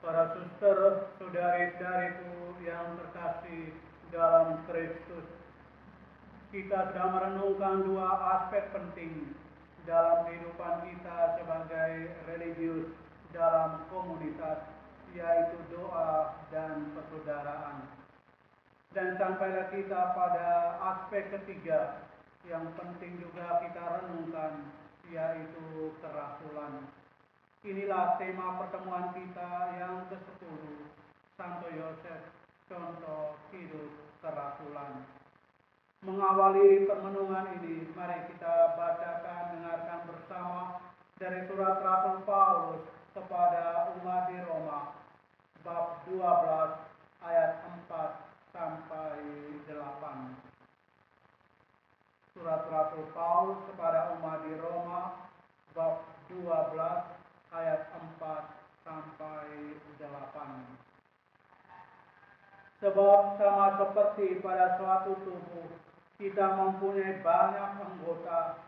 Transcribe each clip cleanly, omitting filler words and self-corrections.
Para suster, saudari-saudariku yang terkasih dalam Kristus, kita sedang merenungkan dua aspek penting dalam kehidupan kita sebagai religius dalam komunitas, yaitu doa dan persaudaraan. Dan sampailah kita pada aspek ketiga yang penting juga kita renungkan, yaitu kerasulan. Inilah tema pertemuan kita yang ke-10, Santo Yosef, contoh hidup kerasulan. Mengawali permenungan ini, mari kita bacakan, dengarkan bersama dari surat Rasul Paulus kepada umat di Roma, bab 12 ayat 4 sampai 8. Surat Rasul Paulus kepada umat di Roma, bab 12 ayat 4 sampai 8. Sebab sama seperti pada suatu tubuh, kita mempunyai banyak anggota,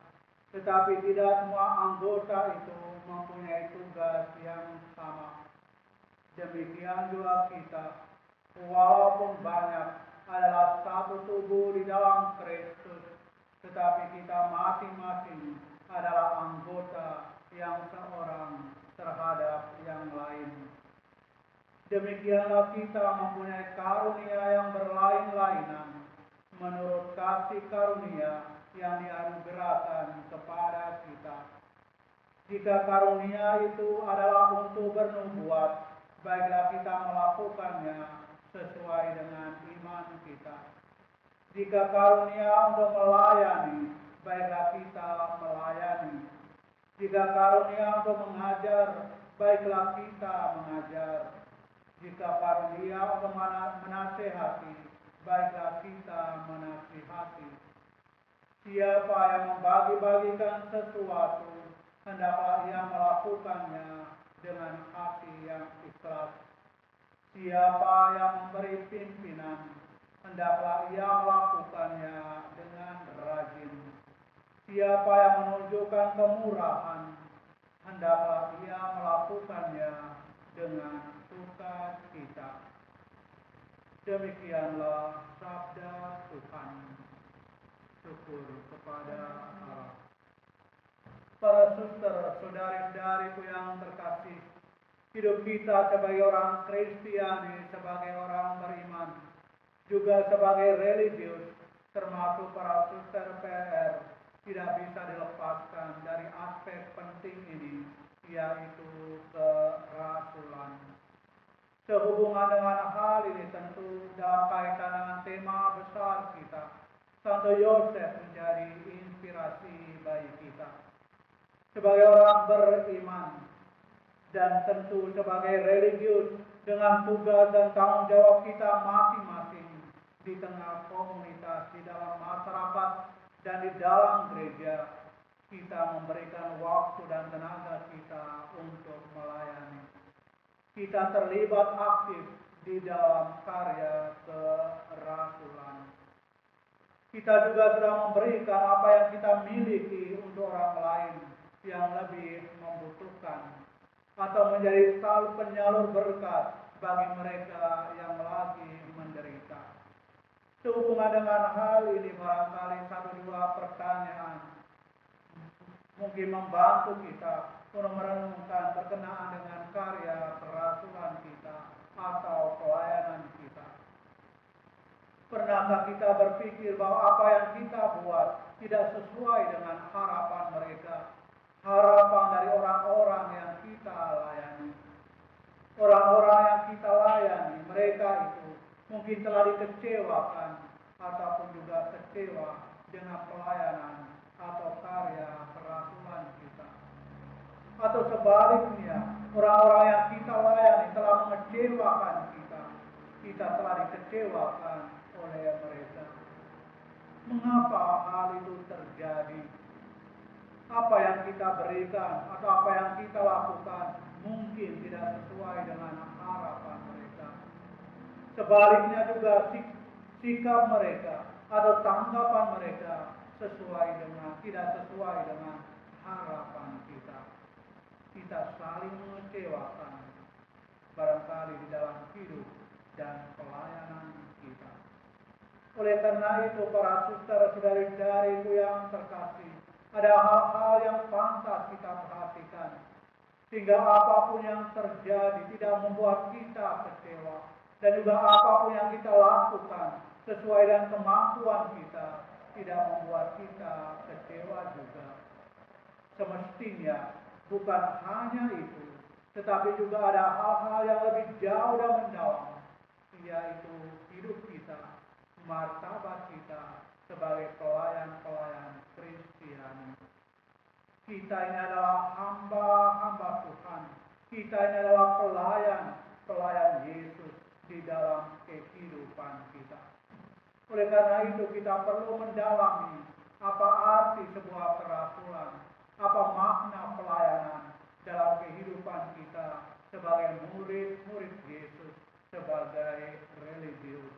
tetapi tidak semua anggota itu mempunyai tugas yang sama. Demikian juga kita, walaupun banyak, adalah satu tubuh di dalam Kristus, tetapi kita masing-masing adalah anggota yang seorang terhadap yang lain. Demikianlah kita mempunyai karunia yang berlain-lainan menurut kasih karunia yang dianugerahkan kepada kita. Jika karunia itu adalah untuk bernubuat, baiklah kita melakukannya sesuai dengan iman kita. Jika karunia untuk melayani, baiklah kita melayani. Jika karunia untuk mengajar, baiklah kita mengajar. Jika karunia untuk menasehati, baiklah kita menasihati. Siapa yang membagi-bagikan sesuatu, hendaklah ia melakukannya dengan hati yang ikhlas. Siapa yang memberi pimpinan, hendaklah ia melakukannya dengan rajin. Siapa yang menunjukkan kemurahan, hendaklah ia melakukannya dengan sukacita. Demikianlah sabda Tuhan. Syukur kepada Allah. Para suster, saudari-saudariku yang terkasih, hidup kita sebagai orang Kristiani, sebagai orang beriman, juga sebagai religius, termasuk para suster PR, tidak bisa dilepaskan dari aspek penting ini, yaitu kerasulan. Sehubungan dengan hal ini tentu dalam kaitan dengan tema besar kita, Santo Yosef menjadi inspirasi bagi kita. Sebagai orang beriman, dan tentu sebagai religius dengan tugas dan tanggung jawab kita masing-masing di tengah komunitas, di dalam masyarakat, dan di dalam gereja, kita memberikan waktu dan tenaga kita untuk melayani. Kita terlibat aktif di dalam karya kerasulan. Kita juga sedang memberikan apa yang kita miliki untuk orang lain yang lebih membutuhkan, atau menjadi salur penyalur berkat bagi mereka yang lagi menderita. Sehubungan dengan hal ini, barangkali satu dua pertanyaan mungkin membantu kita untuk merenungkan berkenaan dengan karya kerasulan kita atau pelayanan kita. Pernahkah kita berpikir bahwa apa yang kita buat tidak sesuai dengan harapan mereka, harapan dari orang-orang yang kita layani? Orang-orang yang kita layani, mereka itu mungkin telah dikecewakan ataupun juga kecewa dengan pelayanan atau karya kerasulan kita. Atau sebaliknya, orang-orang yang kita layani telah mengecewakan kita. Kita telah dikecewakan oleh mereka. Mengapa hal itu terjadi? Apa yang kita berikan atau apa yang kita lakukan mungkin tidak sesuai dengan harapan mereka. Sebaliknya juga sikap mereka atau tanggapan mereka tidak sesuai dengan harapan kita. Kita saling mengecewakan. Barangkali hidup dan pelayanan kita. Oleh karena itu, para saudara-saudari-saudariku yang terkasih, ada hal-hal yang pantas kita perhatikan, sehingga apapun yang terjadi tidak membuat kita kecewa, dan juga apapun yang kita lakukan sesuai dengan kemampuan kita tidak membuat kita kecewa juga. Semestinya bukan hanya itu, tetapi juga ada hal-hal yang lebih jauh dan mendalam, yaitu hidup kita, martabat kita sebagai pelayan-pelayan Kristiani. Kita ini adalah hamba-hamba Tuhan. Kita ini adalah pelayan Yesus di dalam kehidupan kita. Oleh karena itu kita perlu mendalami apa arti sebuah kerasulan, apa makna pelayanan dalam kehidupan kita sebagai murid-murid Yesus, sebagai religius.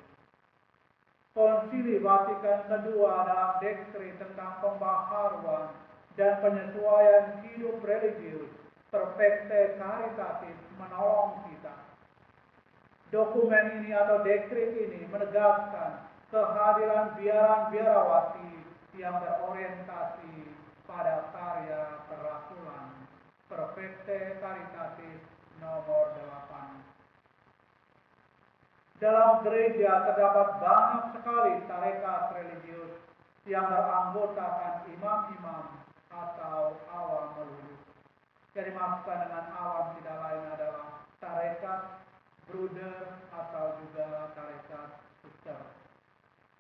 Konsili Vatikan kedua dalam dektrin tentang pembaharuan dan penyesuaian hidup religius, Perfecte Caritatis, menolong kita. Dokumen ini atau dektrin ini menegaskan kehadiran biaran-biarawati yang berorientasi pada karya kerasulan, Perfecte Caritatis nomor 8. Dalam gereja terdapat banyak sekali tarekat religius yang beranggotakan imam-imam atau awam melulu. Yang dimaksudkan dengan awam tidak lain adalah tarekat bruder atau juga tarekat suster,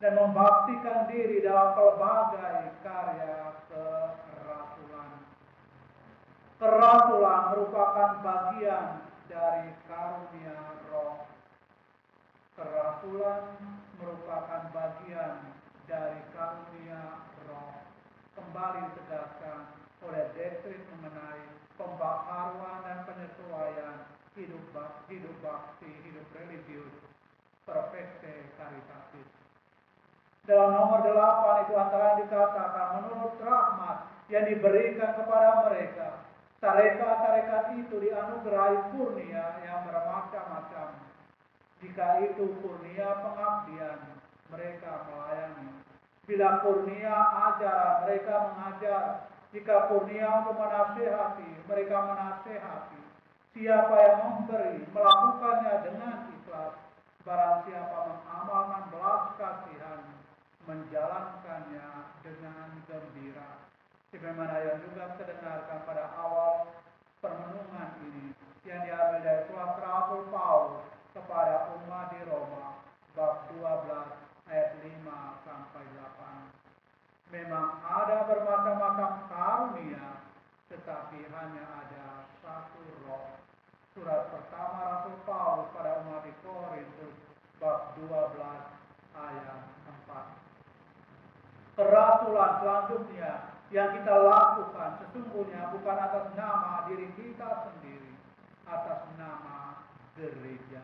dan membaktikan diri dalam pelbagai karya kerasulan. Kerasulan merupakan bagian dari karunia roh. Kerasulan merupakan bagian dari karunia roh. Kembali ditegaskan oleh dektrin mengenai pembaharuan dan penyesuaian hidup bakti, hidup religius, Perfecte Caritatis. Dalam nomor 8 itu antara dikatakan menurut rahmat yang diberikan kepada mereka, tarekat-tarekat itu dianugerahi kurnia yang bermacam-macam. Jika itu kurnia pengabdian, mereka melayani. Bila kurnia ajaran, mereka mengajar. Jika kurnia untuk menasihati, mereka menasihati. Siapa yang memberi, melakukannya dengan ikhlas. Barang siapa mengamalkan belas kasihan, menjalankannya dengan gembira. Sebagaimana yang juga kita dengarkan pada awal permenungan ini, yang diambil dari surat Rasul Paulus kepada umat di Roma, bab 12 ayat 5 sampai 8. Memang ada bermacam-macam karunia, tetapi hanya ada satu roh. Surat pertama Rasul Paulus pada umat di Korintus, bab 12 ayat 4. Kerasulan selanjutnya yang kita lakukan sesungguhnya bukan atas nama diri kita sendiri, atas nama gereja.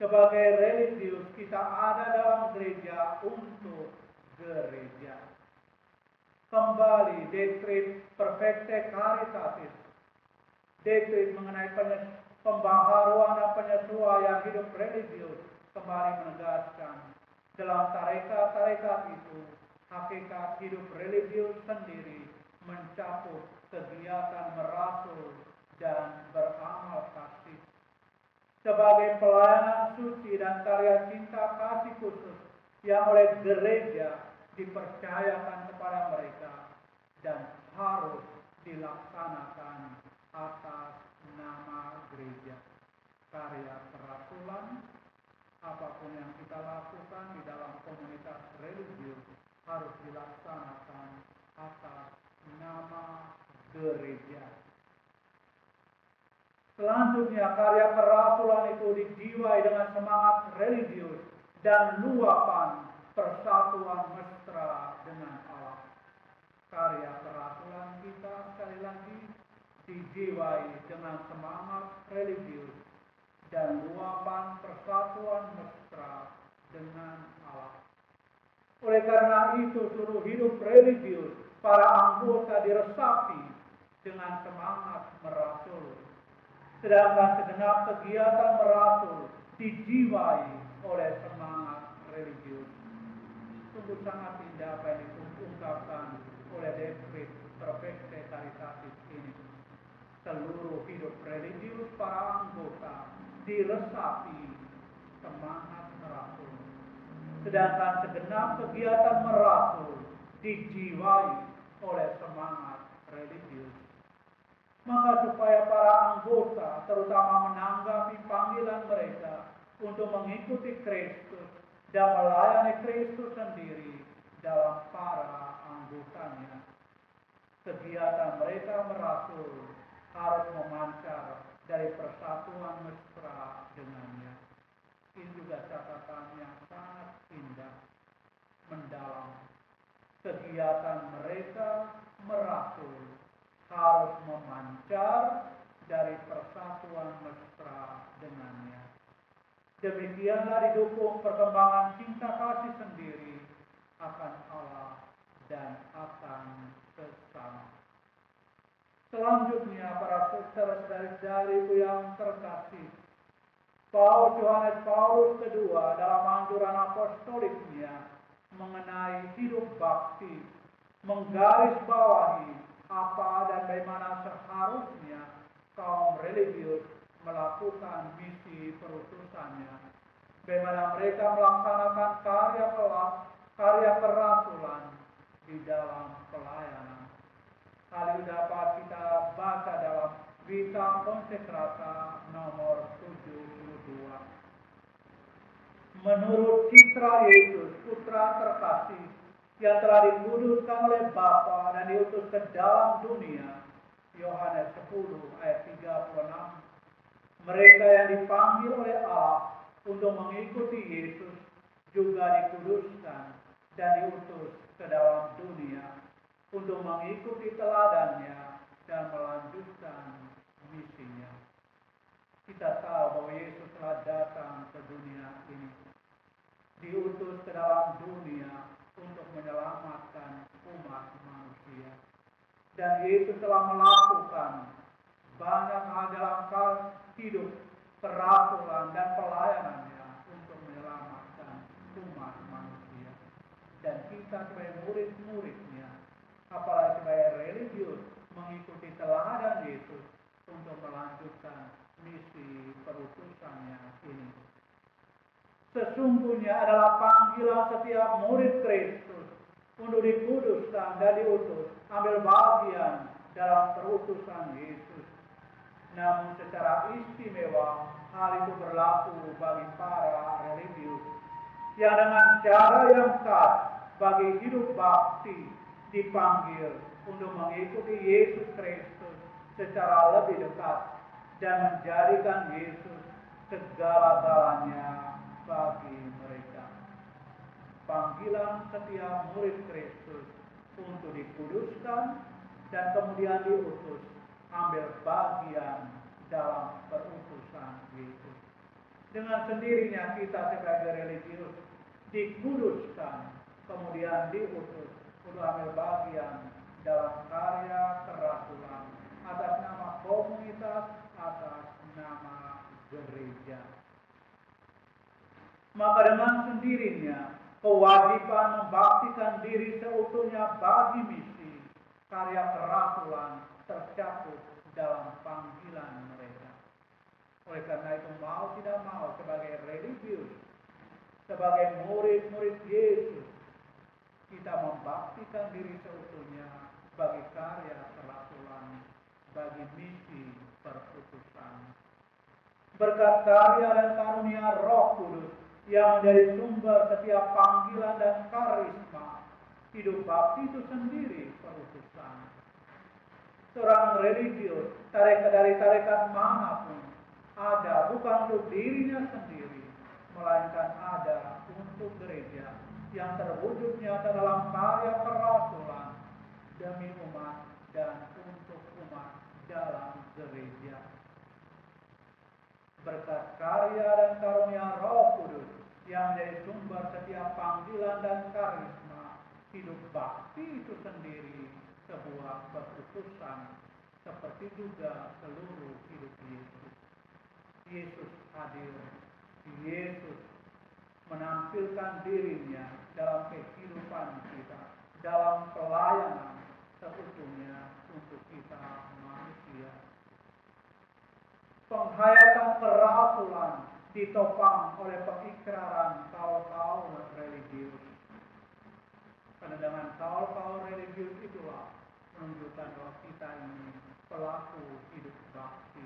Sebagai religius kita ada dalam gereja untuk gereja. Kembali dektrin Perfecte Caritatis, dektrin mengenai pembaharuan dan penyesuaian hidup religius, kembali menegaskan dalam tarekat-tarekat itu hakikat hidup religius sendiri mencakup kegiatan merasul dan beramal kasih. Sebagai pelayanan suci dan karya cinta kasih khusus yang oleh gereja dipercayakan kepada mereka dan harus dilaksanakan atas nama gereja. Karya kerasulan, apapun yang kita lakukan di dalam komunitas religius harus dilaksanakan atas nama gereja. Selanjutnya, karya kerasulan itu dijiwai dengan semangat religius dan luapan persatuan mesra dengan Allah. Karya kerasulan kita sekali lagi dijiwai dengan semangat religius dan luapan persatuan mesra dengan Allah. Oleh karena itu, seluruh hidup religius para anggota diresapi dengan semangat merasul. Sedangkan segenap kegiatan merasul dijiwai oleh semangat religius. Sungguh sangat indah apa yang diungkapkan oleh Dekret Profete Caritatis ini. Seluruh hidup religius para anggota diresapi semangat merasul. Sedangkan segenap kegiatan merasul dijiwai oleh semangat religius. Maka supaya para anggota terutama menanggapi panggilan mereka untuk mengikuti Kristus dan melayani Kristus sendiri dalam para anggotanya, kegiatan mereka merasul harus memancar dari persatuan mesra dengannya. Ini juga catatan yang sangat indah, mendalam. Kegiatan mereka merasul harus memancar dari persatuan mesra dengannya. Demikianlah didukung perkembangan cinta kasih sendiri akan Allah dan akan sesama. Selanjutnya, para saudara-saudariku yang terkasih, Yohanes Paulus II dalam anjuran apostoliknya mengenai hidup bakti menggarisbawahi apa dan bagaimana seharusnya kaum religius melakukan misi perutusannya, bagaimana mereka melaksanakan karya kerasulan di dalam pelayanan. Hal itu dapat kita baca dalam Vita Consecrata nomor 72. Menurut citra Yesus, Putra terkasih yang telah dikuduskan oleh Bapa dan diutus ke dalam dunia, Yohanes 10 ayat 36. Mereka yang dipanggil oleh Allah untuk mengikuti Yesus juga dikuduskan dan diutus ke dalam dunia untuk mengikuti teladannya dan melanjutkan misinya. Kita tahu bahwa Yesus telah datang ke dunia ini, diutus ke dalam dunia untuk menyelamatkan umat manusia. Dan Yesus telah melakukan banyak hal dalam hidup, kerasulan dan pelayanannya untuk menyelamatkan umat manusia. Dan kita sebagai murid-muridnya, apalagi sebagai religius, mengikuti teladan Yesus untuk melanjutkan misi perutusannya ini. Sesungguhnya adalah panggilan setiap murid Kristus untuk dikuduskan dan diutus, ambil bagian dalam perutusan Yesus. Namun secara istimewa hal itu berlaku bagi para religius yang dengan cara yang khas bagi hidup bakti dipanggil untuk mengikuti Yesus Kristus secara lebih dekat dan menjadikan Yesus segala-galanya bagi mereka. Panggilan setiap murid Kristus untuk dikuduskan dan kemudian diutus, ambil bagian dalam perutusan Yesus. Dengan sendirinya kita sebagai religius dikuduskan, kemudian diutus untuk ambil bagian dalam karya kerasulan atas nama komunitas, atas nama gereja. Maka dengan sendirinya kewajiban membaktikan diri seutuhnya bagi misi karya kerasulan tercakup dalam panggilan mereka. Oleh karena itu mau tidak mau sebagai religius, sebagai murid-murid Yesus, kita membaktikan diri seutuhnya bagi karya kerasulan, bagi misi perutusan. Berkat karya dan karunia Roh Kudus yang menjadi sumber setiap panggilan dan karisma, hidup bakti itu sendiri perutusan. Seorang religius dari tarekat manapun ada bukan untuk dirinya sendiri, melainkan ada untuk gereja yang terwujud nyata dalam karya kerasulan demi umat dan untuk umat dalam gereja. Berkat karya dan karunia Roh Kudus yang menjadi sumber setiap panggilan dan karisma, hidup bakti itu sendiri sebuah perutusan, seperti juga seluruh hidup Yesus. Yesus hadir Yesus menampilkan dirinya dalam kehidupan kita, dalam pelayanan seutuhnya untuk kita manusia. Penghayatan kerasulan ditopang oleh pengikraran kaul-kaul religius. Karena dengan kaul-kaul religius itulah menunjukkan bahwa kita ini pelaku hidup bakti.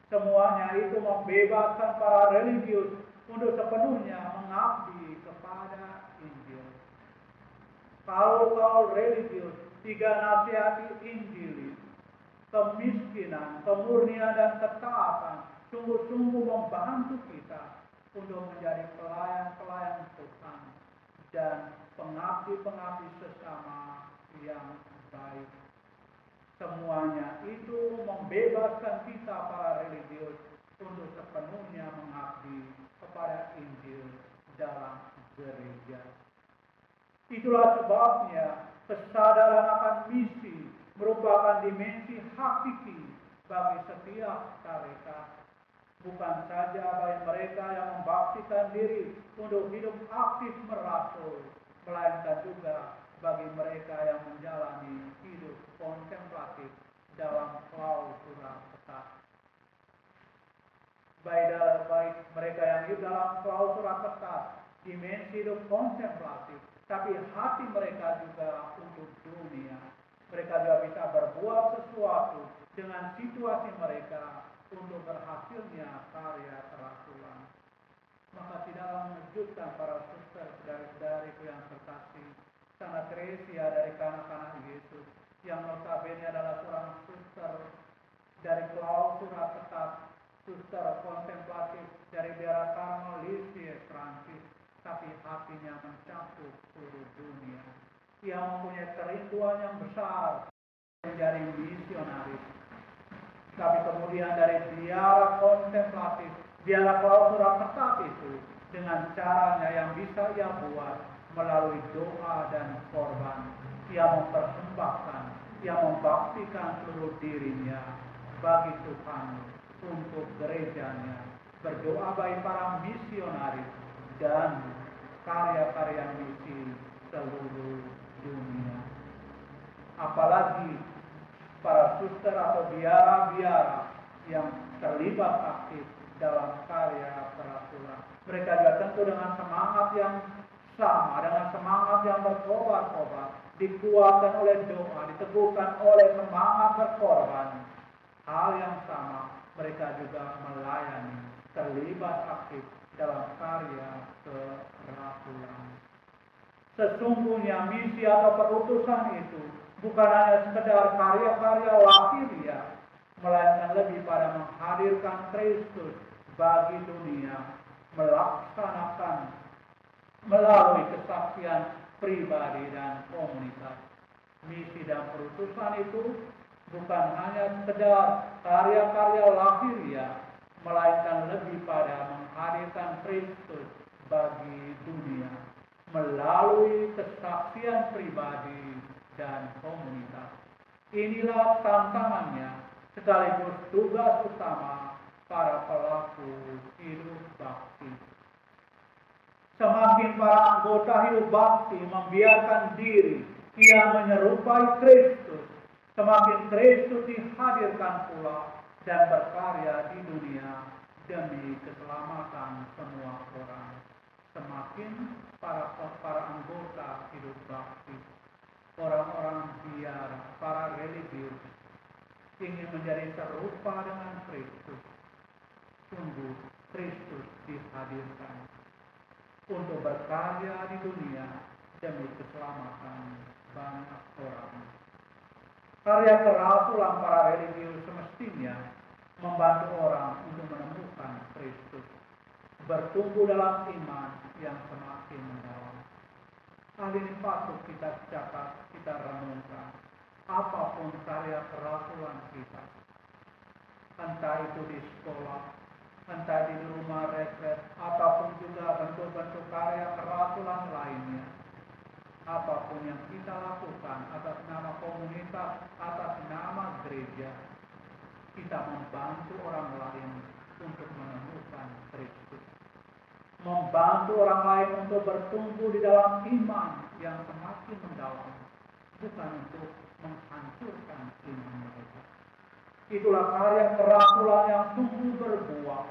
Semuanya itu membebaskan para religius untuk sepenuhnya mengabdi kepada Injil. Kaul-kaul religius tiga nasihati Injil, kemiskinan, kemurnian, dan ketaatan sungguh-sungguh membantu kita untuk menjadi pelayan-pelayan Tuhan dan pengabdi-pengabdi sesama yang baik. Semuanya itu membebaskan kita para religius untuk sepenuhnya mengabdi kepada Injil dalam gereja. Itulah sebabnya kesadaran akan misi merupakan dimensi hakiki bagi setiap tarekat. Bukan saja bagi mereka yang membaktikan diri untuk hidup aktif merasul, melainkan juga bagi mereka yang menjalani hidup kontemplatif dalam klausural ketat. Baik mereka yang hidup dalam klausural ketat, dimensi hidup kontemplatif, tapi hati mereka juga untuk dunia. Mereka juga bisa berbuat sesuatu dengan situasi mereka untuk berhasilnya karya kerasulan. Maka tidaklah mengejutkan para suster saudari-saudariku yang terkasih, Santa Teresia dari kanak-kanak Yesus, yang notabene adalah seorang suster dari klausural ketat, suster kontemplatif dari daerah Carmel, Lisieux, Prancis, tapi hatinya mencakup seluruh dunia. Ia mempunyai kerinduan yang besar menjadi misionaris. Tapi kemudian dari biara kontemplatif, biara klausural ketat itu, dengan caranya yang bisa ia buat melalui doa dan korban, ia mempersembahkan, ia membaktikan seluruh dirinya bagi Tuhan untuk gerejanya, berdoa bagi para misionaris dan karya-karya misi seluruh dunia. Apalagi para suster atau biara-biara yang terlibat aktif dalam karya kerasulan. Mereka juga tentu dengan semangat yang sama, dengan semangat yang berkobar-kobar, dikuatkan oleh doa, diteguhkan oleh semangat berkorban. Hal yang sama, mereka juga melayani, terlibat aktif dalam karya kerasulan. Sesungguhnya misi atau perutusan itu bukan hanya sekedar karya-karya lahiriah, melainkan lebih pada menghadirkan Kristus bagi dunia, melaksanakan melalui kesaksian pribadi dan komunitas. Misi dan perutusan itu bukan hanya sekedar karya-karya lahiriah, melainkan lebih pada menghadirkan Kristus bagi dunia, melalui kesaksian pribadi dan komunitas. Inilah tantangannya sekaligus tugas utama para pelaku hidup bakti. Semakin para anggota hidup bakti membiarkan diri ia menyerupai Kristus, semakin Kristus dihadirkan pula dan berkarya di dunia demi keselamatan semua orang. Semakin para anggota hidup bakti, orang-orang biara, para religius ingin menjadi serupa dengan Kristus. Sungguh Kristus dihadirkan untuk berkarya di dunia demi keselamatan banyak orang. Karya kerasulan para religius semestinya membantu orang untuk menemukan Kristus, bertumbuh dalam iman yang semakin mendalam. Hal ini patut kita catat, kita renungkan. Apapun karya kerasulan kita, entah itu di sekolah, entah di rumah retret, ataupun juga bentuk-bentuk karya kerasulan lainnya. Apapun yang kita lakukan atas nama komunitas, atas nama gereja, kita membantu orang lain untuk menemukan Kristus. membantu orang lain untuk bertumbuh di dalam iman yang semakin mendalam, bukan untuk menghancurkan iman mereka. Itulah karya kerasulan yang sungguh berbuah,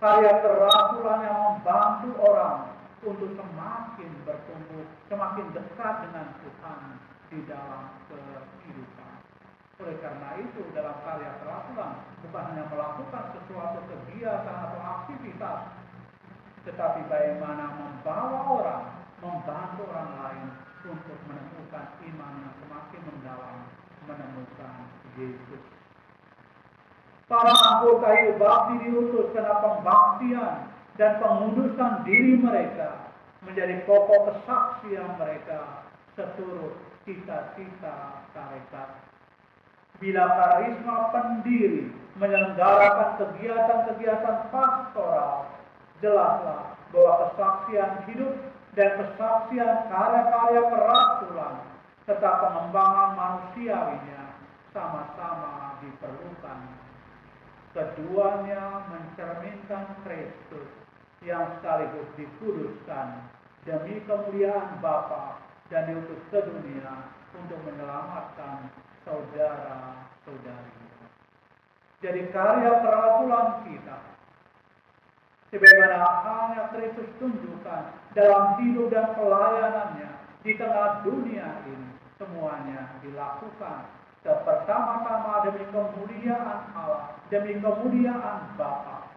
karya kerasulan yang membantu orang untuk semakin bertumbuh, semakin dekat dengan Tuhan di dalam kehidupan. Oleh karena itu, dalam karya kerasulan bukan hanya melakukan sesuatu kegiatan atau aktivitas, tetapi bagaimana membawa orang, membantu orang lain untuk menemukan iman yang semakin mendalam, menemukan Yesus. Para anggota hidup bakti diutus karena pembaktian dan pengudusan diri mereka menjadi pokok kesaksian mereka seturut cita-cita tarekat. Bila karisma pendiri menyelenggarakan kegiatan-kegiatan pastoral, jelaslah bahwa kesaksian hidup dan kesaksian karya-karya kerasulan serta pengembangan manusiawinya sama-sama diperlukan. Keduanya mencerminkan Kristus yang sekaligus dikuduskan demi kemuliaan Bapa dan diutus ke dunia untuk menyelamatkan saudara-saudari. Jadi karya kerasulan kita, sebagaimana hanya Kristus tunjukkan dalam hidup dan pelayanannya di tengah dunia ini, semuanya dilakukan bersama-sama demi kemuliaan Allah, demi kemuliaan Bapa,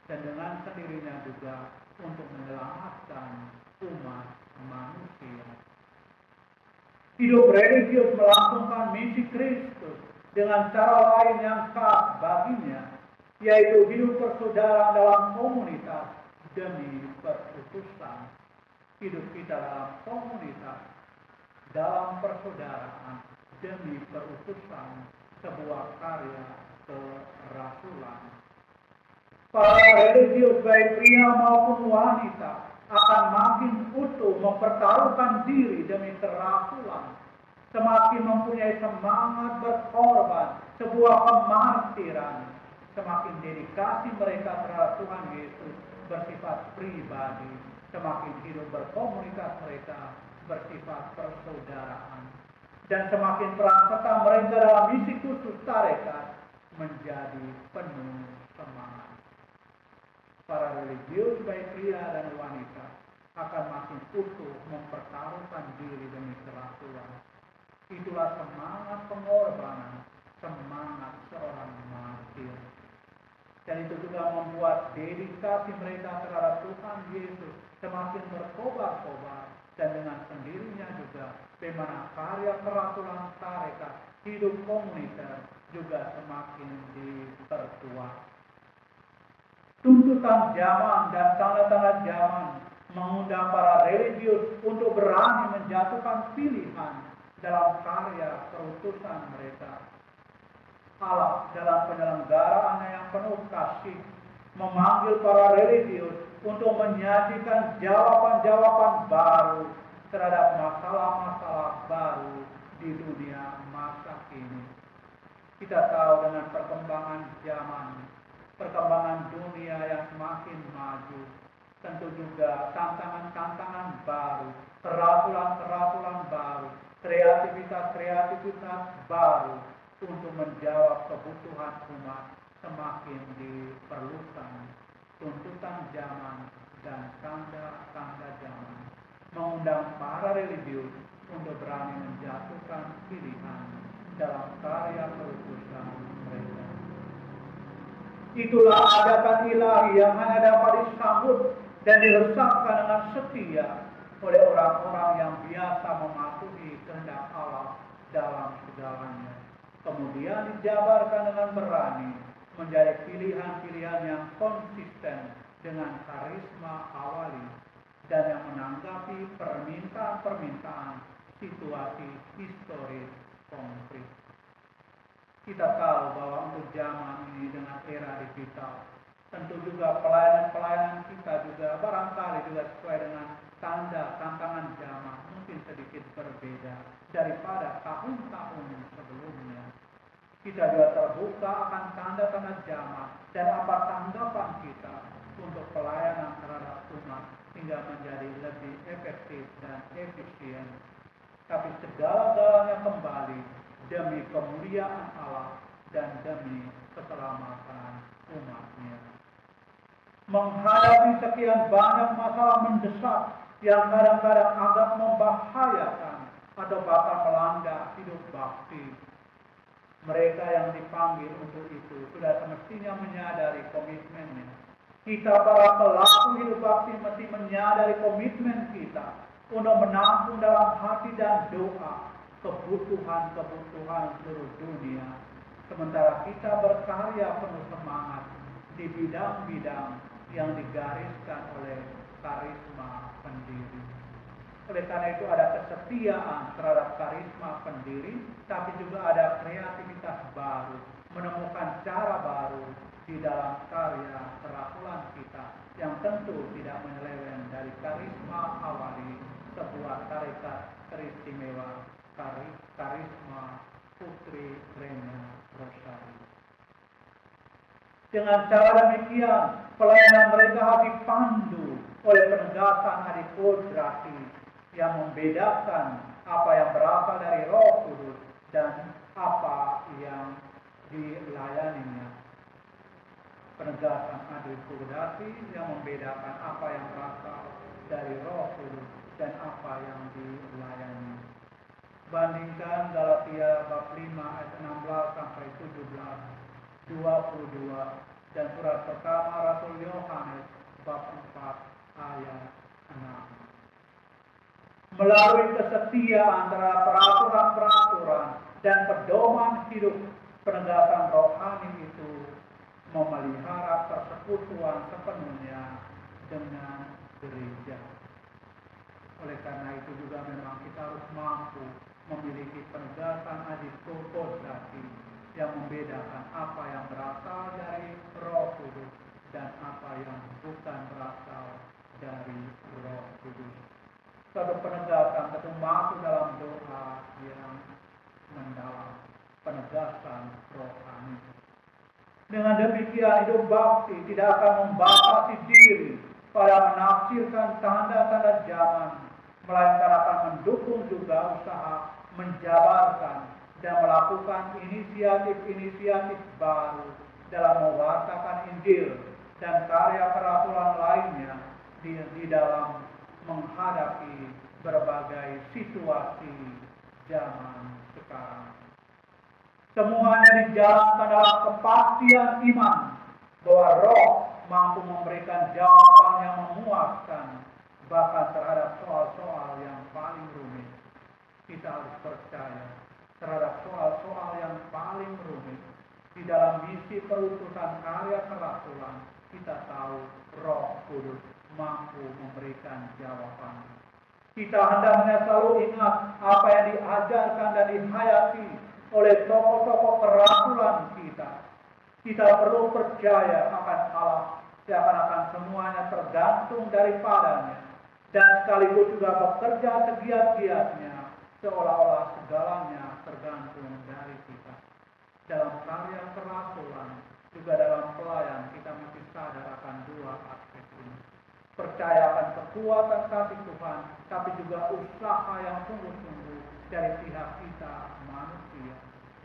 dan dengan sendirinya juga untuk menyelamatkan umat manusia. Hidup religius melakukan misi Kristus dengan cara lain yang khas baginya, yaitu hidup persaudaraan dalam komunitas demi perutusan. Hidup kita dalam komunitas, dalam persaudaraan demi perutusan, sebuah karya kerasulan. Para religius baik pria maupun wanita akan makin utuh mempertaruhkan diri demi kerasulan, semakin mempunyai semangat berkorban, sebuah kemartiran, semakin dedikasi mereka terhadap Tuhan Yesus bersifat pribadi, semakin hidup berkomunitas mereka bersifat persaudaraan, dan semakin peran serta mereka dalam misi khusus tarekat menjadi penuh semangat. Para religius baik pria dan wanita akan makin utuh mempertaruhkan diri demi kerasulan. Itulah semangat pengorbanan, semangat seorang martir. Dan itu juga membuat dedikasi mereka terhadap Tuhan Yesus semakin berkobar-kobar, dan dengan sendirinya juga bagaimana karya kerasulan tarekat, hidup komunitas juga semakin diperkuat. Tuntutan zaman dan tanda-tanda zaman mengundang para religius untuk berani menjatuhkan pilihan dalam karya perutusan mereka. Allah dalam penyelenggaraannya yang penuh kasih memanggil para religius untuk menyajikan jawaban-jawaban baru terhadap masalah-masalah baru di dunia masa kini. Kita tahu dengan perkembangan zaman, perkembangan dunia yang semakin maju, tentu juga tantangan-tantangan baru, kerasulan-kerasulan baru, kreativitas-kreativitas baru untuk menjawab kebutuhan umat semakin diperlukan. Tuntutan zaman dan tanda-tanda zaman mengundang para religius untuk berani menjatuhkan pilihan dalam karya perutusan mereka. Itulah adatan ilahi yang hanya dapat disambut dan diresapkan dengan setia oleh orang-orang yang biasa mematuhi kehendak Allah dalam segalanya. Kemudian dijabarkan dengan berani menjadi pilihan-pilihan yang konsisten dengan karisma awali dan yang menanggapi permintaan-permintaan situasi historis konkret. Kita tahu bahwa untuk zaman ini dengan era digital, tentu juga pelayanan-pelayanan kita juga barangkali juga sesuai dengan tantangan zaman, mungkin sedikit berbeda daripada tahun-tahun sebelumnya. Kita juga terbuka akan tanda-tanda zaman dan apa tanggapan kita untuk pelayanan terhadap umat hingga menjadi lebih efektif dan efisien. Tapi segala-galanya kembali demi kemuliaan Allah dan demi keselamatan umatnya. Menghadapi sekian banyak masalah mendesak yang kadang-kadang agak membahayakan atau bahkan melanda hidup bakti, mereka yang dipanggil untuk itu sudah semestinya menyadari komitmennya. Kita para pelaku hidup bakti mesti menyadari komitmen kita untuk menampung dalam hati dan doa kebutuhan-kebutuhan seluruh dunia. Sementara kita berkarya penuh semangat di bidang-bidang yang digariskan oleh karisma pendiri. Oleh karena itu ada kesetiaan terhadap karisma pendiri, tapi juga ada kreativitas baru, menemukan cara baru di dalam karya kerasulan kita yang tentu tidak menyeleweng dari karisma awali sebuah tarekat teristimewa, karisma Putri Rena Rosari. Dengan cara demikian, pelayanan mereka harus dipandu oleh penegasan adikodrati yang membedakan apa yang berasal dari Roh Kudus dan apa yang dilayaninya. Penegasan adikodrati yang membedakan apa yang berasal dari Roh Kudus dan apa yang dilayani. Bandingkan Galatia bab 5 ayat 16 sampai 17, 22 dan surat pertama Rasul Yohanes bab 4 ayat 6. Melalui kesetiaan antara peraturan-peraturan dan pedoman hidup, penegasan rohani itu memelihara persekutuan sepenuhnya dengan gereja. Oleh karena itu juga memang kita harus mampu memiliki penegasan adikodrati yang membedakan apa yang berasal dari Roh Kudus dan apa yang bukan berasal dari Roh Kudus. Suatu penegasan tentu masuk dalam doa yang mendalam, penegasan rohani. Dengan demikian hidup bakti tidak akan membatasi diri pada menafsirkan tanda-tanda zaman, melainkan akan mendukung juga usaha menjabarkan dan melakukan inisiatif-inisiatif baru dalam mewartakan Injil dan karya kerasulan lainnya di dalam menghadapi berbagai situasi zaman sekarang. Semuanya dijalankan dalam kepastian iman bahwa Roh mampu memberikan jawaban yang memuaskan bahkan terhadap soal-soal yang paling rumit. Kita harus percaya terhadap soal-soal yang paling rumit. Di dalam misi perutusan karya kerasulan, kita tahu Roh Kudus mampu memberikan jawaban. Kita hendaknya selalu ingat apa yang diajarkan dan dihayati oleh tokoh-tokoh kerasulan kita. Kita perlu percaya akan Allah, seakan-akan semuanya tergantung daripadanya, dan sekaligus juga bekerja segiat-giatnya, seolah-olah segalanya tergantung dari kita. Dalam karya kerasulan, juga dalam pelayan, kita mesti sadar akan dua aspek ini. Percaya akan kekuatan kasih Tuhan, tapi juga usaha yang sungguh-sungguh dari pihak kita manusia.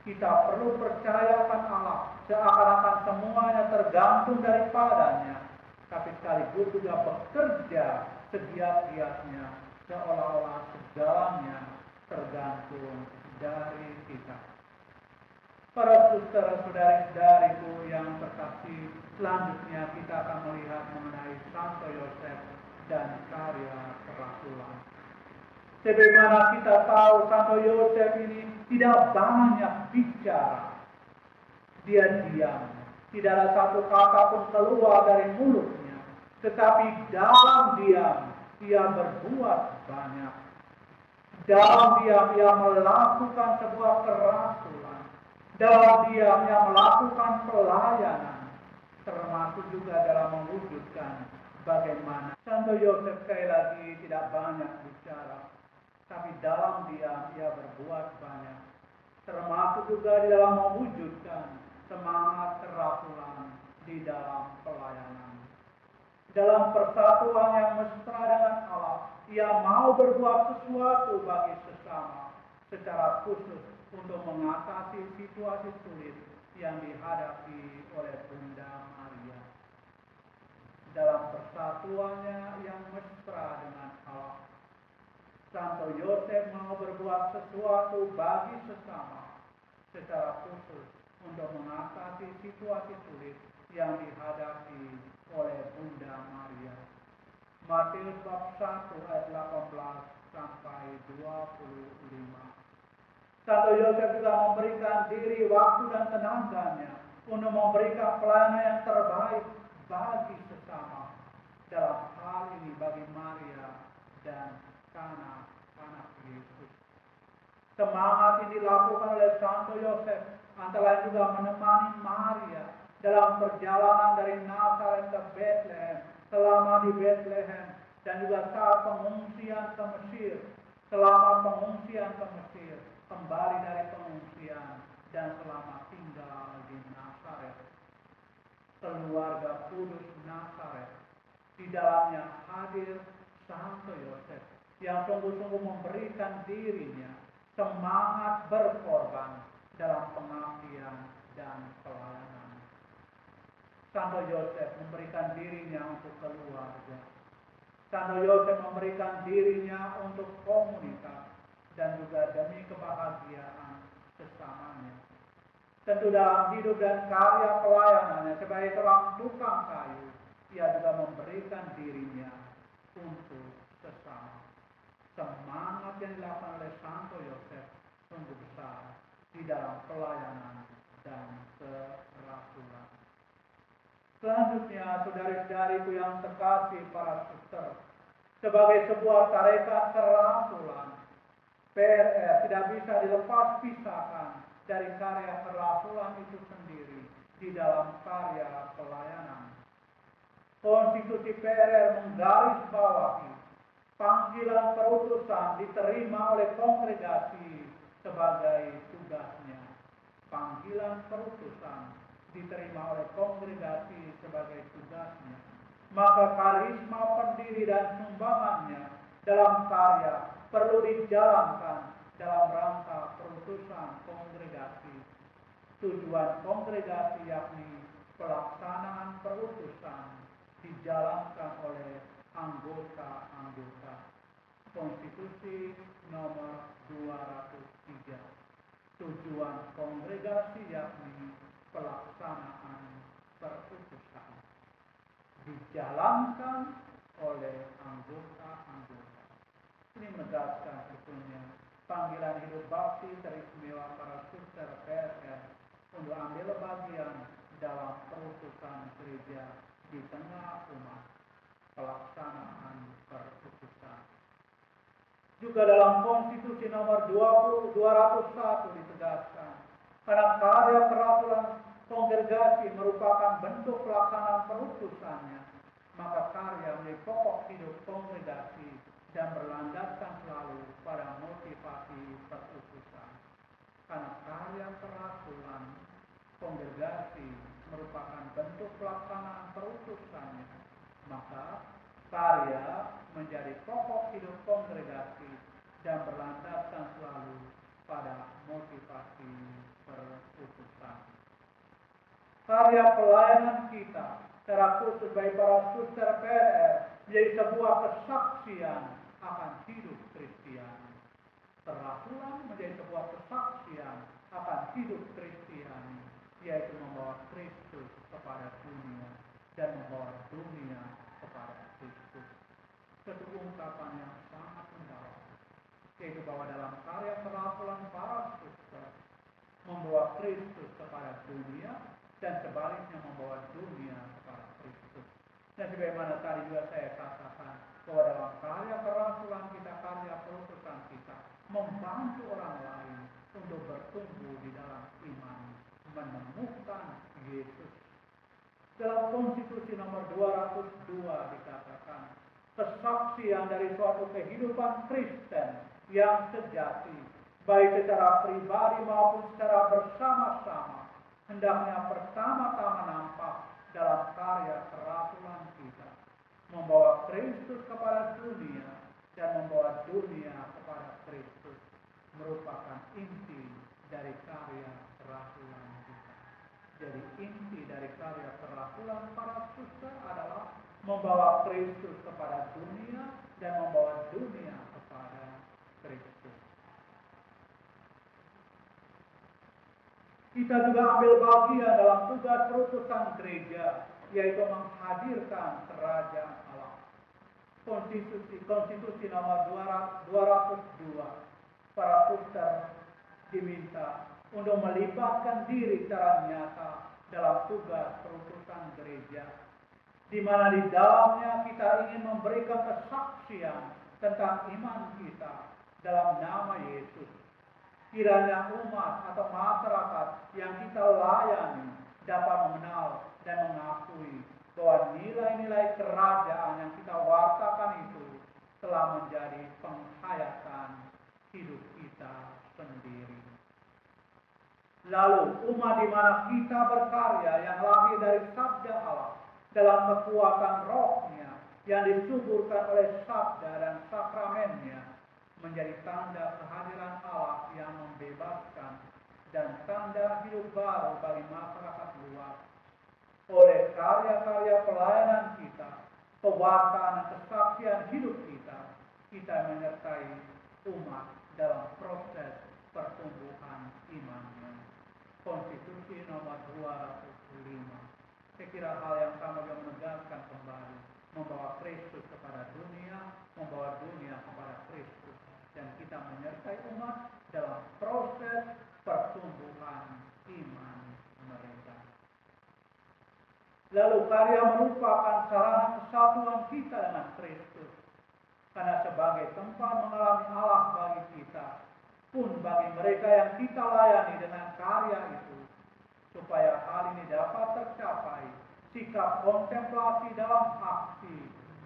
Kita perlu percaya akan Allah, seakan-akan semuanya tergantung daripadanya, tapi sekaligus juga bekerja segiat-giatnya, seolah-olah segalanya tergantung dari kita. Para saudara-saudariku yang terkasih, selanjutnya kita akan melihat mengenai Santo Yosef dan karya kerasulan. Sebagaimana kita tahu, Santo Yosef ini tidak banyak bicara. Dia diam. Tidak ada satu kata pun keluar dari mulutnya. Tetapi dalam diam, ia berbuat banyak. Dalam diam, ia melakukan sebuah kerasulan. Dalam diam, ia melakukan pelayanan. Termasuk juga dalam mewujudkan bagaimana Santo Yosef sekali lagi tidak banyak bicara. Tapi dalam diam ia berbuat banyak. Termasuk juga di dalam mewujudkan semangat kerasulan di dalam pelayanan. dalam persatuan yang mesra dengan Allah, ia mau berbuat sesuatu bagi sesama, secara khusus untuk mengatasi situasi sulit yang dihadapi oleh Bunda Maria. Dalam persatuannya yang mesra dengan Allah, Santo Yosef mau berbuat sesuatu bagi sesama, secara khusus untuk mengatasi situasi sulit yang dihadapi oleh Bunda Maria. Matius bab 1 ayat 18 sampai 25. Santo Yosef juga memberikan diri, waktu dan tenaganya untuk memberikan pelayanan yang terbaik bagi sesama. Dalam hal ini bagi Maria dan anak Yesus. Semangat ini dilakukan oleh Santo Yosef, antara lain juga menemani Maria dalam perjalanan dari Nazaret ke Bethlehem, selama di Bethlehem, dan juga saat pengungsian ke Mesir, selama pengungsian ke Mesir, kembali dari pengungsian, dan selama tinggal di Nazaret. Keluarga kudus Nazaret, di dalamnya hadir Santo Yosef yang sungguh-sungguh memberikan dirinya, semangat berkorban dalam pengabdian dan pelayanan. Santo Yosef memberikan dirinya untuk keluarga. Santo Yosef memberikan dirinya untuk komunitas dan juga demi kebahagiaan sesamanya. Tentu dalam hidup dan karya pelayanannya sebagai seorang tukang kayu, ia juga memberikan dirinya untuk sesama. Semangat yang dilakukan oleh Santo Yosef sungguh besar di dalam pelayanan dan kerasulan. Selanjutnya, saudari-saudariku yang terkasih para suster, sebagai sebuah tarekat kerasulan, PRR tidak bisa dilepas pisahkan dari karya kerasulan itu sendiri di dalam karya pelayanan. Konstitusi PRR menggarisbawahi panggilan perutusan diterima oleh kongregasi sebagai tugasnya. Panggilan perutusan diterima oleh kongregasi sebagai tugasnya. Maka karisma pendiri dan sumbangannya dalam karya perlu dijalankan dalam rangka perutusan kongregasi. Tujuan kongregasi yakni pelaksanaan perutusan dijalankan oleh anggota-anggota. Konstitusi nomor 203. Tujuan kongregasi yakni pelaksanaan perutusan dijalankan oleh anggota-anggota. Ini menegaskan sebetulnya panggilan hidup bakti teristimewa para suster PRR untuk ambil bagian dalam perutusan gereja di tengah umat, pelaksanaan perutusan. Juga dalam konstitusi nomor 201 ditegaskan, karena karya kerasulan kongregasi merupakan bentuk pelaksanaan perutusannya, maka karya menjadi pokok hidup kongregasi dan berlandaskan selalu pada motivasi perutusan. Karena karya kerasulan kongregasi merupakan bentuk pelaksanaan perutusannya, maka karya menjadi pokok hidup kongregasi dan berlandaskan selalu pada motivasi perutusan. Karya pelayanan kita secara khusus bagi para suster PRR menjadi sebuah kesaksian akan hidup Kristiani. Kerasulan menjadi sebuah kesaksian akan hidup Kristiani, yaitu membawa Kristus kepada dunia dan membawa dunia kepada Kristus. Satu ungkapan yang sangat mendalam, yaitu bahwa dalam karya kerasulan para suster membawa Kristus kepada dunia dan sebaliknya membawa dunia kepada Kristus. Dan sebagaimana tadi juga saya katakan bahwa dalam karya kerasulan kita, karya perutusan kita, membantu orang lain untuk bertumbuh di dalam iman, menemukan Yesus. Dalam konstitusi nomor 202 dikatakan, kesaksian dari suatu kehidupan Kristen yang sejati, baik secara pribadi maupun secara bersama-sama, hendaknya pertama-tama nampak dalam karya kerasulan kita. membawa Kristus kepada dunia dan membawa dunia kepada Kristus merupakan inti dari karya kerasulan kita. Jadi inti dari karya kerasulan para suster adalah membawa Kristus kepada dunia dan membawa dunia kepada Kristus. Kita juga ambil bagian dalam tugas perutusan gereja, yaitu menghadirkan kerajaan Allah. Konstitusi nomor 202, para suster diminta untuk melibatkan diri secara nyata dalam tugas perutusan gereja, di mana di dalamnya kita ingin memberikan kesaksian tentang iman kita dalam nama Yesus. Kiranya umat atau masyarakat yang kita layani dapat mengenal dan mengakui bahwa nilai-nilai kerajaan yang kita wartakan itu telah menjadi penghayatan hidup kita sendiri. Lalu umat di mana kita berkarya yang lahir dari sabda Allah dalam kekuatan rohnya yang disuburkan oleh sabda dan sakramennya menjadi tanda kehadiran Allah yang membebaskan dan tanda hidup baru bagi masyarakat luas. Oleh karya-karya pelayanan kita, pewartaan dan kesaksian hidup kita, kita menyertai umat dalam proses pertumbuhan imannya. Konstitusi nomor 205. Saya kira hal yang sama yang menegaskan kembali, membawa Kristus kepada dunia, membawa dunia kepada Kristus, dan kita menyertai umat dalam proses pertumbuhan iman mereka. Lalu karya merupakan sarana kesatuan kita dengan Kristus, karena sebagai tempat mengalami Allah bagi kita, pun bagi mereka yang kita layani dengan karya itu, supaya hal ini dapat tercapai, sikap kontemplasi dalam aksi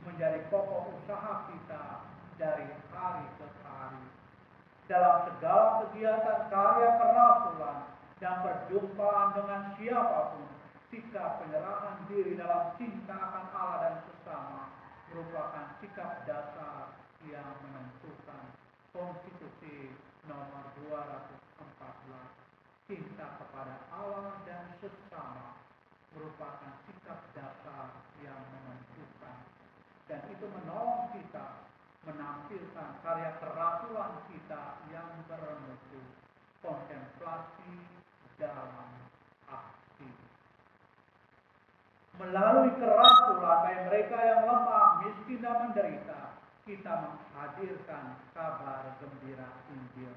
menjadi pokok usaha kita dari hari ke hari. Dalam segala kegiatan karya kerasulan dan perjumpaan dengan siapapun, sikap penyerahan diri dalam cinta akan Allah dan sesama merupakan sikap dasar yang menentukan. Konstitusi nomor 214. Cinta kepada Allah dan sesama merupakan sikap dasar yang menentukan, dan itu menolong kita menampilkan karya kerasulan kita yang bermutu, kontemplasi dalam aksi. Melalui kerasulan bagi mereka yang lemah, miskin dan menderita, kita menghadirkan kabar gembira Injil.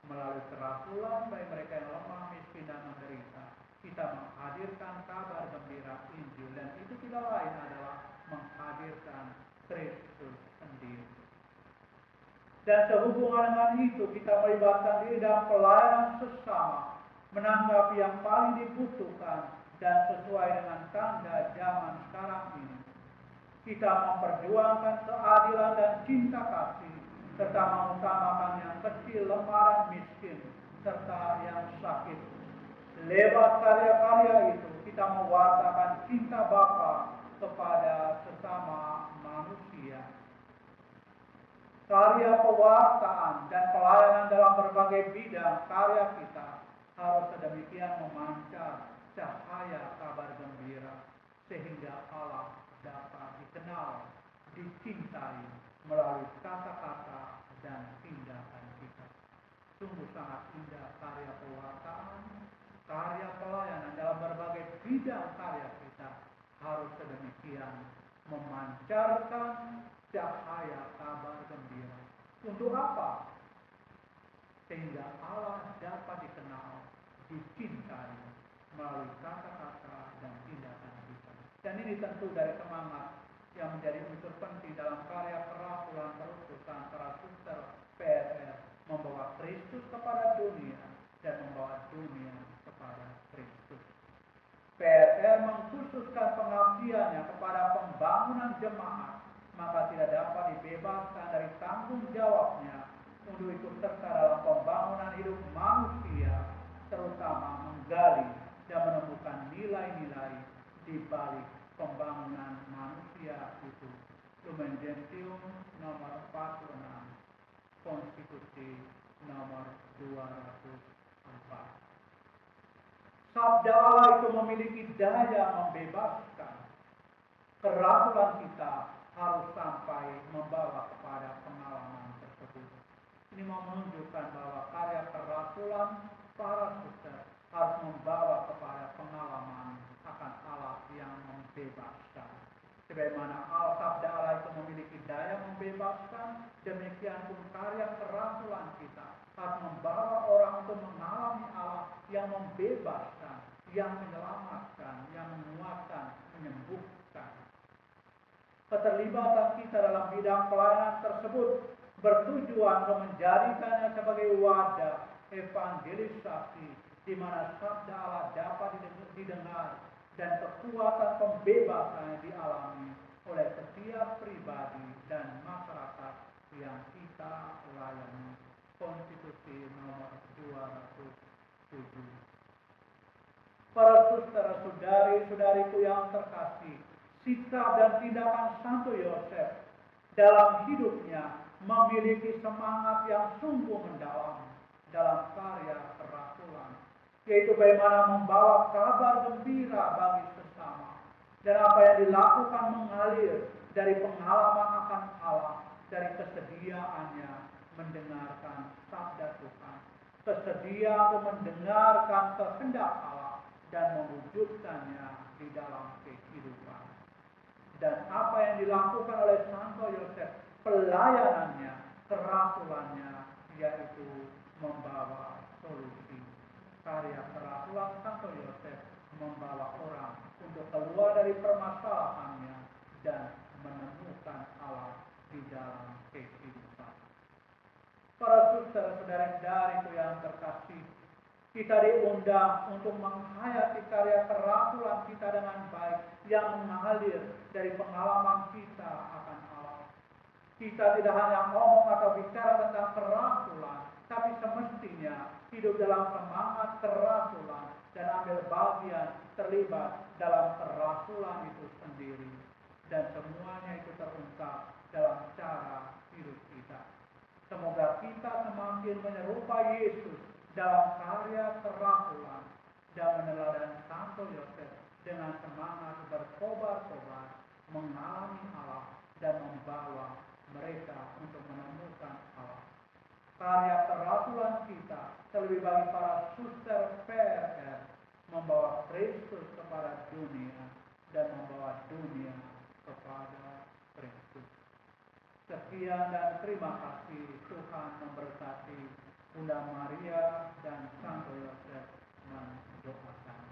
Melalui kerasulan bagi mereka yang lemah, miskin dan menderita, kita menghadirkan kabar gembira Injil, dan itu tidak lain adalah menghadirkan Kristus sendiri. Dan sehubungan dengan itu, kita melibatkan diri dalam pelayanan sesama, menanggapi yang paling dibutuhkan dan sesuai dengan tanda zaman sekarang ini. Kita memperjuangkan keadilan dan cinta kasih, serta mengutamakan yang kecil, lemah, dan miskin, serta yang sakit. Lewat karya-karya itu, kita mewartakan cinta Bapa kepada sesama manusia. Karya pewartaan dan pelayanan dalam berbagai bidang karya kita harus sedemikian memancar cahaya kabar gembira, sehingga Allah dapat dikenal, dicintai melalui kata-kata dan tindakan kita. Sungguh sangat indah karya pewartaan, karya pelayanan dalam berbagai bidang karya kita harus sedemikian memancarkan cahaya kabar gembira. Untuk apa? Sehingga Allah dapat dikenal, dicintai melalui kata-kata dan tindakan kita. Dan ini tentu dari semangat yang menjadi unsur penting dalam karya kerasulan perutusan para suster PRR, membawa Kristus kepada dunia dan membawa dunia kepada Kristus. PRR mengkhususkan pengabdiannya kepada pembangunan jemaat, maka tidak dapat dibebaskan dari tanggung jawabnya untuk ikut serta dalam pembangunan hidup manusia, terutama menggali dan menemukan nilai-nilai di balik pembangunan manusia itu Lumen Gentium nomor 46, Konstitusi nomor 204. Sabda Allah itu memiliki daya membebaskan. Kerasulan kita harus sampai membawa kepada pengalaman tersebut. Ini mau menunjukkan bahwa karya kerasulan para suster harus membawa kepada pengalaman akan Allah yang membebaskan. Sebagaimana sabda Allah itu memiliki daya membebaskan, demikian pun karya kerasulan kita harus membawa orang untuk mengalami Allah yang membebaskan, yang menyelamatkan, yang menguatkan, menyembuhkan. Keterlibatan kita dalam bidang pelayanan tersebut bertujuan untuk menjadikannya sebagai wadah evangelisasi di mana sabda Allah dapat didengar dan kekuatan pembebasan yang dialami oleh setiap pribadi dan masyarakat yang kita layani. Konstitusi nomor 207. Para saudara-saudariku yang terkasih, sikap dan tindakan Santo Yosef dalam hidupnya memiliki semangat yang sungguh mendalam dalam karya kerasulan, yaitu bagaimana membawa kabar gembira bagi sesama, dan apa yang dilakukan mengalir dari pengalaman akan Allah, dari kesediaannya mendengarkan sabda Tuhan, kesedia untuk mendengarkan kehendak Allah dan mewujudkannya di dalam kehidupan. Dan apa yang dilakukan oleh Santo Yosef, pelayanannya, kerasulannya, yaitu membawa solusi. Karya kerasulan Santo Yosef membawa orang untuk keluar dari permasalahannya dan menemukan Allah di dalam kehidupan. Para saudara-saudariku yang terkasih, kita diundang untuk menghayati karya kerasulan kita dengan baik yang mengalir dari pengalaman kita akan Allah. Kita tidak hanya ngomong atau bicara tentang kerasulan, tapi semestinya hidup dalam semangat kerasulan dan ambil bagian terlibat dalam kerasulan itu sendiri. Dan semuanya itu terungkap dalam cara hidup kita. Semoga kita semakin menyerupai Yesus dalam karya kerasulan dan meneladani Santo Yosef dengan semangat berkobar-kobar mengalami Allah dan membawa mereka untuk menemukan Allah. Karya kerasulan kita, terlebih bagi para suster PRR, membawa Kristus kepada dunia dan membawa dunia kepada Kristus. Sekian dan terima kasih. Tuhan memberkati Bunda Maria dan Santo Yosef mendoakan.